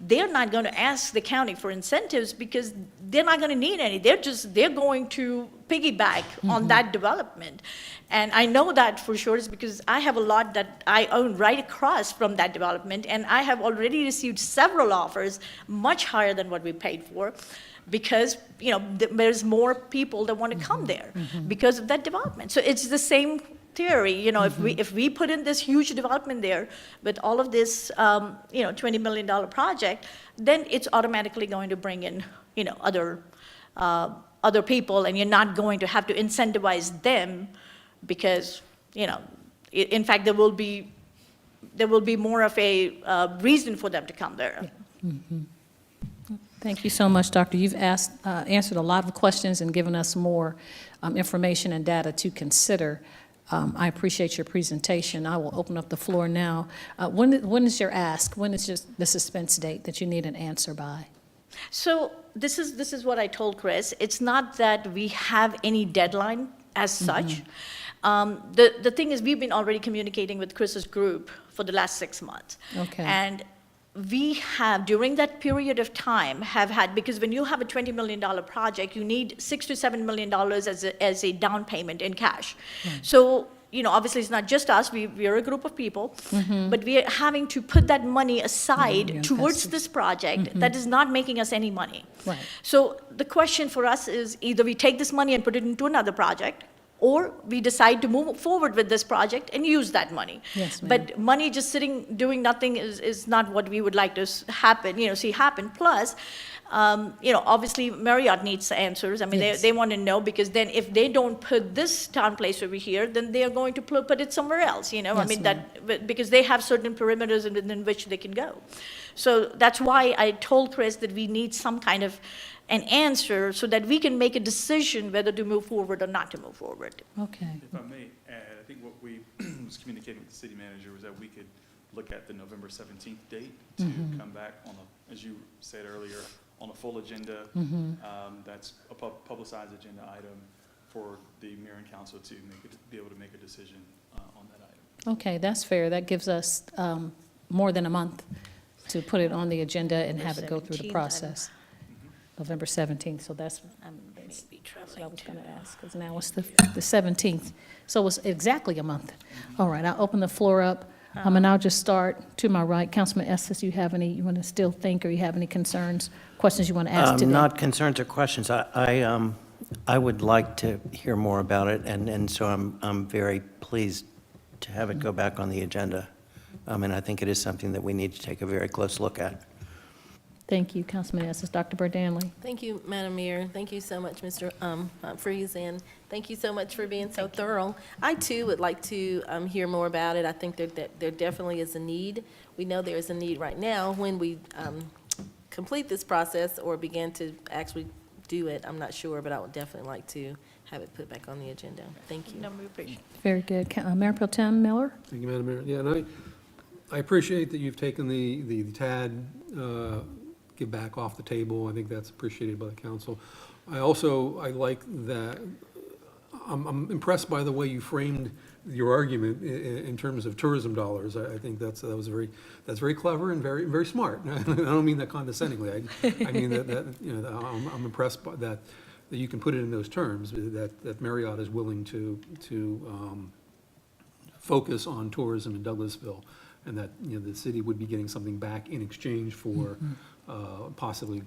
they're not going to ask the county for incentives because they're not going to need any. They're going to piggyback on that development. And I know that for sure is because I have a lot that I own right across from that development, and I have already received several offers much higher than what we paid for, because there's more people that want to come there because of that development. So it's the same theory. If we put in this huge development there with all of this $20 million project, then it's automatically going to bring in other people, and you're not going to have to incentivize them, because in fact there will be more of a reason for them to come there. Thank you so much, Doctor. You've answered a lot of questions and given us more information and data to consider. I appreciate your presentation. I will open up the floor now. When is your ask? When is just the suspense date that you need an answer by? So this is what I told Chris. It's not that we have any deadline as such. The thing is, we've been already communicating with Chris's group for the last 6 months. Okay. And we have, during that period of time, have had, because when you have a $20 million project, you need $6 to $7 million as a down payment in cash. So, obviously it's not just us, we are a group of people, but we are having to put that money aside towards this project that is not making us any money. Right. So the question for us is, either we take this money and put it into another project, or we decide to move forward with this project and use that money. Yes, ma'am. But money just sitting, doing nothing is not what we would like to see happen. Plus, Obviously Marriott needs answers. I mean, Yes. they want to know, because then if they don't put this town place over here, then they are going to put it somewhere else, I Yes, mean, ma'am. because they have certain perimeters within which they can go. So that's why I told Chris that we need some kind of an answer so that we can make a decision whether to move forward or not to move forward. Okay. If I may add, I think what we was communicating with the city manager was that we could look at the November 17th date to come back on a, as you said earlier, on a full agenda. That's a publicized agenda item for the mayor and council to be able to make a decision on that item. Okay, that's fair. That gives us more than a month to put it on the agenda and have it go through the 17th, process. November 17th, so that's what I was going to ask, because now it's the 17th. So it's exactly a month. All right, I'll open the floor up, and I'll just start to my right. Councilman Estes, you want to still think, or you have any concerns, questions you want to ask today? Not concerns or questions. I would like to hear more about it, and so I'm very pleased to have it go back on the agenda. And I think it is something that we need to take a very close look at. Thank you, Councilman Estes. Dr. Burdanley. Thank you, Madam Mayor. Thank you so much, Mr. Freeze, and thank you so much for being so thorough. I, too, would like to hear more about it. I think that there definitely is a need. We know there is a need right now. When we complete this process or begin to actually do it, I'm not sure, but I would definitely like to have it put back on the agenda. Thank you. No, we appreciate it. Very good. Mayor Pro Tem Miller? Thank you, Madam Mayor. Yeah, and I appreciate that you've taken the TAD give back off the table. I think that's appreciated by the council. I like that, I'm impressed by the way you framed your argument in terms of tourism dollars. I think that's very clever and very smart. I don't mean that condescendingly. I mean that I'm impressed by that you can put it in those terms, that Marriott is willing to focus on tourism in Douglasville, and that the city would be getting something back in exchange for possibly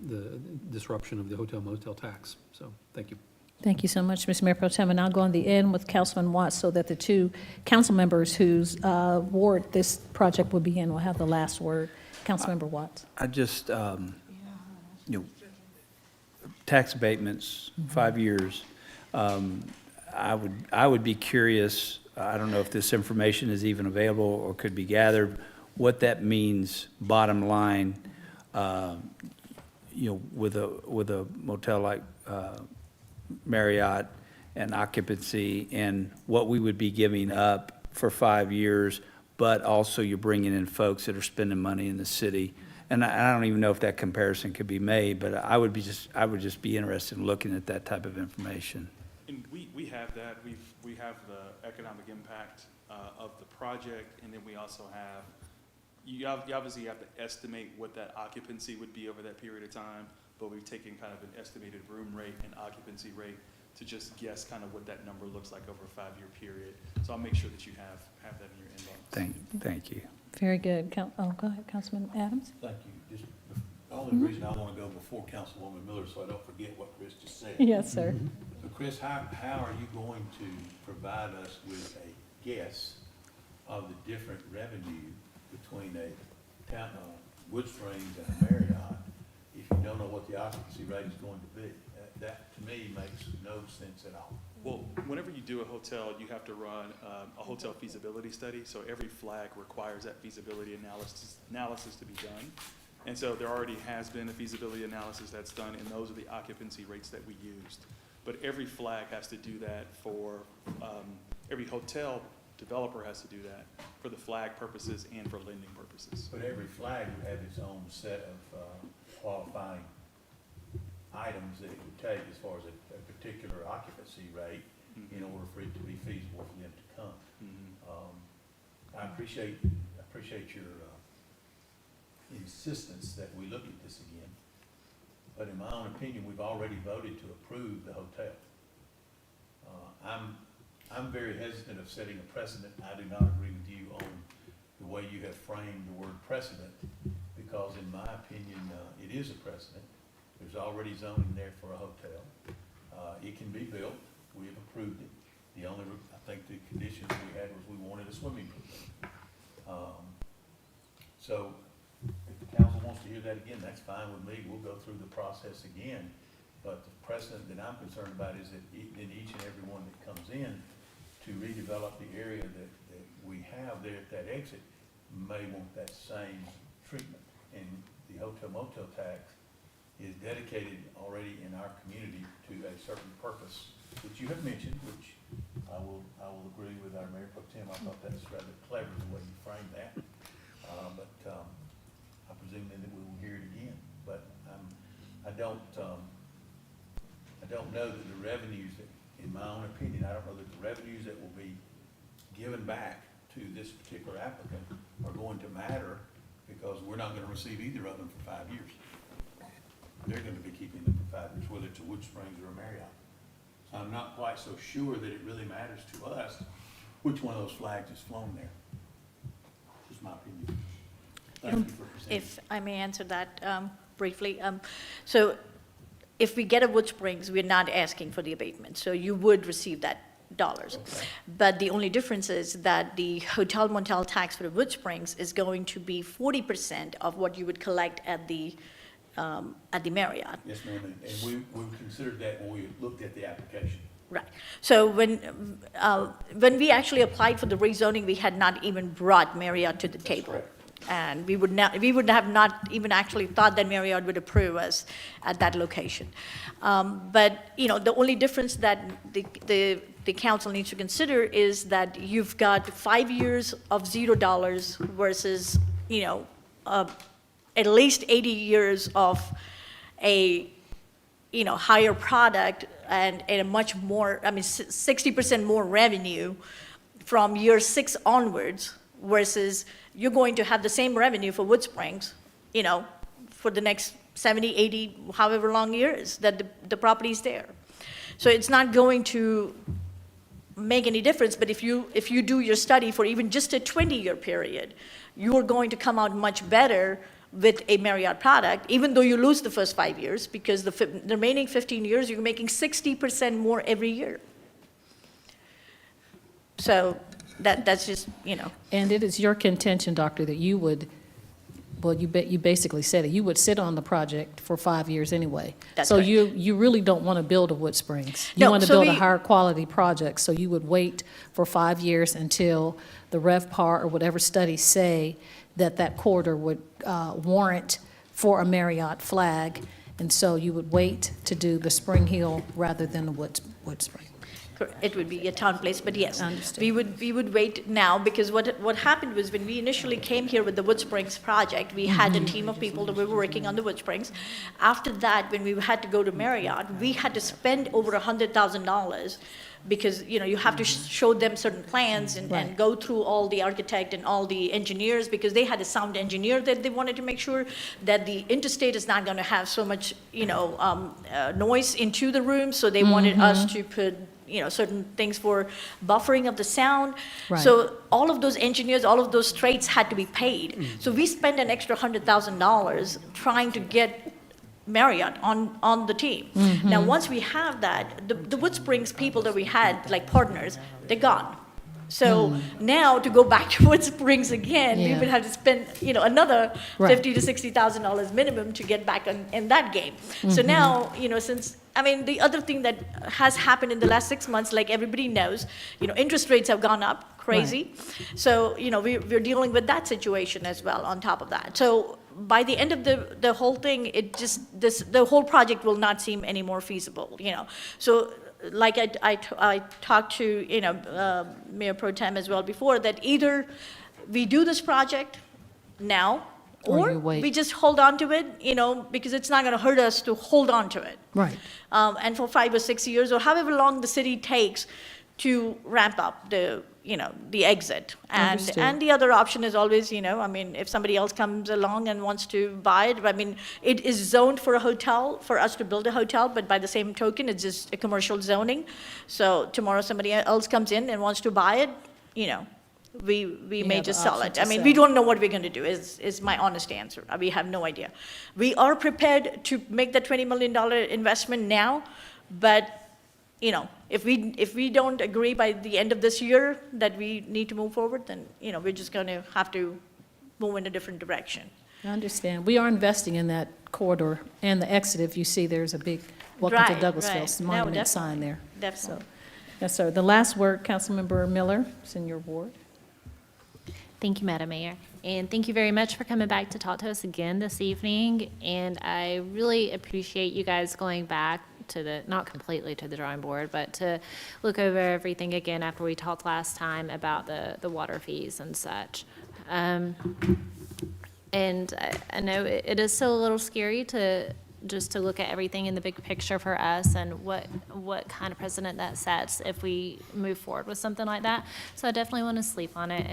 the disruption of the hotel motel tax. So, thank you. Thank you so much, Mr. Mayor Pro Tem. And I'll go on the end with Councilman Watts so that the two council members whose ward this project will be in will have the last word. Councilmember Watts. I just, tax abatements, 5 years. I would be curious, I don't know if this information is even available or could be gathered, what that means, bottom line, with a motel like Marriott and occupancy, and what we would be giving up for 5 years, but also you're bringing in folks that are spending money in the city. And I don't even know if that comparison could be made, but I would just be interested in looking at that type of information. And we have that. We have the economic impact of the project, and then we also have, you obviously have to estimate what that occupancy would be over that period of time, but we've taken kind of an estimated room rate and occupancy rate to just guess kind of what that number looks like over a 5-year period. So I'll make sure that you have that in your inbox. Thank you. Very good. Go ahead, Councilman Adams. Thank you. Just the only reason I want to go before Councilwoman Miller, so I don't forget what Chris just said. Yes, sir. So Chris, how are you going to provide us with a guess of the different revenue between a town, Wood Springs and a Marriott if you don't know what the occupancy rate is going to be? That, to me, makes no sense at all. Well, whenever you do a hotel, you have to run a hotel feasibility study. So every flag requires that feasibility analysis to be done. And so there already has been a feasibility analysis that's done, and those are the occupancy rates that we used. But every flag has to do that for, every hotel developer has to do that for the flag purposes and for lending purposes. But every flag would have its own set of qualifying items that it would take as far as a particular occupancy rate in order for it to be feasible for them to come. I appreciate your insistence that we look at this again, but in my own opinion, we've already voted to approve the hotel. I'm very hesitant of setting a precedent. I do not agree with you on the way you have framed the word precedent, because in my opinion, it is a precedent. There's already zoning there for a hotel. It can be built. We have approved it. The only, I think the conditions we had was we wanted a swimming pool. So if the council wants to to hear that again, that's fine with me. We'll go through the process again. But the precedent that I'm concerned about is that in each and every one that comes in to redevelop the area that we have there at that exit may want that same treatment. And the hotel motel tax is dedicated already in our community to a certain purpose, which you have mentioned, which I will agree with our Mayor Pro Tem. I thought that was rather clever the way you framed that. But I presume then that we will hear it again. But I don't know that the revenues that, in my own opinion, I don't know that the revenues that will be given back to this particular applicant are going to matter, because we're not gonna receive either of them for 5 years. They're gonna be keeping them for 5 years, whether it's a Wood Springs or a Marriott. So I'm not quite so sure that it really matters to us which one of those flags is flown there. Just my opinion. Thank you for presenting. If I may answer that briefly. So if we get a Wood Springs, we're not asking for the abatement, so you would receive that dollars. Okay. But the only difference is that the hotel motel tax for the Wood Springs is going to be 40% of what you would collect at the Marriott. Yes, ma'am, and we considered that when we looked at the application. Right. So when we actually applied for the rezoning, we had not even brought Marriott to the table. correct. And we would have not even actually thought that Marriott would approve us at that location. But, you know, the only difference that the council needs to consider is that you've got 5 years of $0 versus, you know, at least 80 years of a, you know, higher product and a much more, 60% more revenue from year 6 onwards, versus you're going to have the same revenue for Wood Springs, you know, for the next 70, 80, however long years that the property's there. So it's not going to make any difference, but if you do your study for even just a 20-year period, you are going to come out much better with a Marriott product, even though you lose the first 5 years, because the remaining 15 years, you're making 60% more every year. So that's just, you know. And it is your contention, Doctor, that you would, well, you basically said it, you would sit on the project for 5 years anyway. That's so right. you really don't want to build a Wood Springs. You No, want to so build a higher quality project, so you would wait for 5 years until the RevPAR or whatever studies say that corridor would warrant for a Marriott flag, and so you would wait to do the Spring Hill rather than the Wood Spring. It would be a town place, but yes, Understood. we would wait now, because what happened was when we initially came here with the Wood Springs project, we had a team of people that were working on the Wood Springs. After that, when we had to go to Marriott, we had to spend over $100,000, because, you know, you have to show them certain plans and go through all the architect and all the engineers, because they had a sound engineer that they wanted to make sure that the interstate is not going to have so much, you know, noise into the room, so they wanted us to put, you know, certain things for buffering of the sound. Right. So all of those engineers, all of those trades had to be paid. So we spent an extra $100,000 trying to get Marriott on the team. Now, once we have that, the Wood Springs people that we had, like partners, they're gone. So now to go back to Wood Springs again, we Yeah. would have to spend, you know, another Right. $50,000 to $60,000 minimum to get back in that game. So now, you know, the other thing that has happened in the last 6 months, like everybody knows, you know, interest rates have gone up crazy. So, you know, we're dealing with that situation as well on top of that. So by the end of the whole thing, the whole project will not seem any more feasible, you know. So like I talked to, you know, Mayor Pro Tem as well before, that either we do this project now, Or you or wait. we just hold on to it, you know, because it's not going to hurt us to hold on to it. Right. And for 5 or 6 years, or however long the city takes to ramp up the, you know, the exit. Understood. And the other option is always, you know, I mean, if somebody else comes along and wants to buy it, I mean, it is zoned for a hotel, for us to build a hotel, but by the same token, it's just a commercial zoning. So tomorrow somebody else comes in and wants to buy it, you know, we may have just the sell option it. to I mean, sell. we don't know what we're going to do, is my honest answer. We have no idea. We are prepared to make the $20 million investment now, but, you know, if we don't agree by the end of this year that we need to move forward, then, you know, we're just going to have to move in a different direction. I understand. We are investing in that corridor and the exit. If you see, there's a big welcome to Right, Douglasville right. No, monument sign definitely, there. definitely. So, yes, sir. The last word, Councilmember Miller, is in your ward. Thank you, Madam Mayor. And thank you very much for coming back to talk to us again this evening. And I really appreciate you guys going back to the, not completely to the drawing board, but to look over everything again after we talked last time about the water fees and such. And I know it is still a little scary to just to look at everything in the big picture for us and what kind of precedent that sets if we move forward with something like that. So I definitely want to sleep on it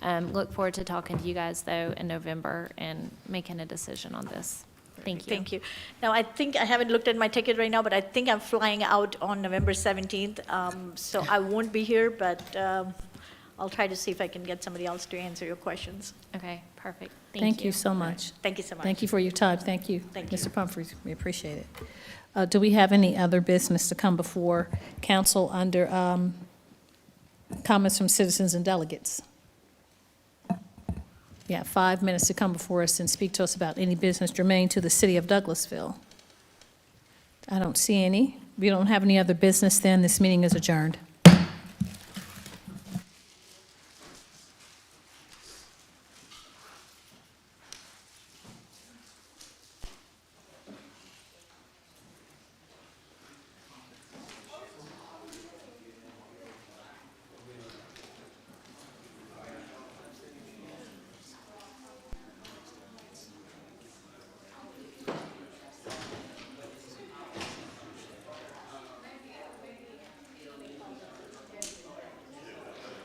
and look forward to talking to you guys, though, in November and making a decision on this. Thank you. Thank you. Now, I think, I haven't looked at my ticket right now, but I think I'm flying out on November 17th, so I won't be here, but I'll try to see if I can get somebody else to answer your questions. Okay, perfect. Thank you so much. Thank you so much. Thank you for your time. Thank you. Thank you. Mr. Pumphrey, we appreciate it. Do we have any other business to come before council under comments from citizens and delegates? Yeah, 5 minutes to come before us and speak to us about any business germane to the city of Douglasville. I don't see any. We don't have any other business then. This meeting is adjourned.